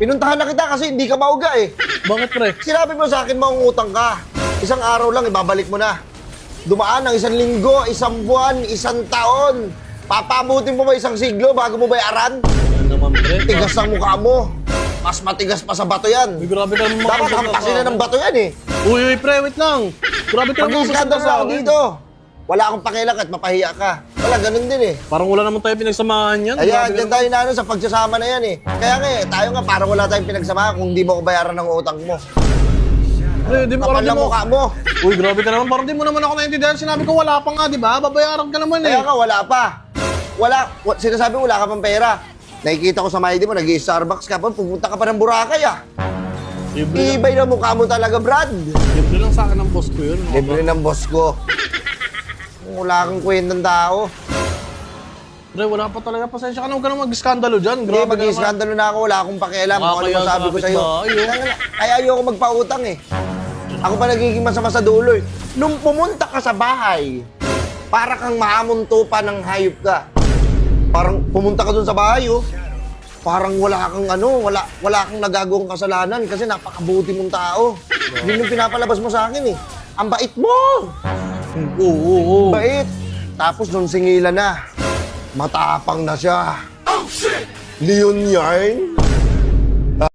Pinuntahan na kita kasi hindi ka mauga eh. Bakit, pre? Sinabi mo sa akin mangungutang ka. Isang araw lang, ibabalik mo na. Dumaan ng 1 linggo, 1 buwan, 1 taon. Papabutin mo ba 1 siglo bago mo bayaran? Ano naman, pre? Tigas ang mukha mo. Mas matigas pa sa bato yan. Uy, grabe ka naman. Dapat hampasin na ng bato yan eh. Uy, pre, wait lang. Grabe ka naman. Mag-iskandal na ako dito. Wala akong pakialam at mapahiya ka. Wala, ganun din eh. Parang wala naman tayo pinagsamahan yan. Ayan, Grabe dyan ka tayo na ano, sa pagsasama na yan eh. Kaya nga eh, tayo nga parang wala tayong pinagsamahan kung di mo ko bayaran ng utang mo. naman. Pre, di mo Kapal parang di na mo. mukha mo. Uy, grabe ka naman. Parang di mo naman ako naintindihan. Sinabi ko wala pa nga, di ba? Babayaran ka naman eh. Kaya nga, wala pa. Sinasabi wala ka pang pera. Nakikita ko sa Maidi mo, nag-i-Starbucks ka pa, pupunta ka pa ng Boracay ah. Libre, Ibay na mukha mo talaga, Brad. libre lang sa akin ng boss ko yun. Libre ng boss ko. Wala kang kwentang tao. Pre, wala pa talaga. Pasensya ka na. Huwag ka na mag-skandalo dyan. Hindi, Grabe ka naman. mag-iskandalo na ako. Wala akong pakialam kung ano Kaya masabi ko sa sa'yo. kapitbahay, oh. Kaya ayoko magpautang eh. Ako pa nagiging masama sa dulo eh. Nung pumunta ka sa bahay, para kang mahamunto pa ng hayop ka. Parang pumunta ka dun sa bahay oh. Parang wala kang wala kang nagagawang kasalanan kasi napakabuti mong tao. Yun yung pinapalabas mo sa akin eh. Ang bait mo! Oo. Bait! Tapos nung singilan na, matapang na siya. Oh, shit! Leon Yarn?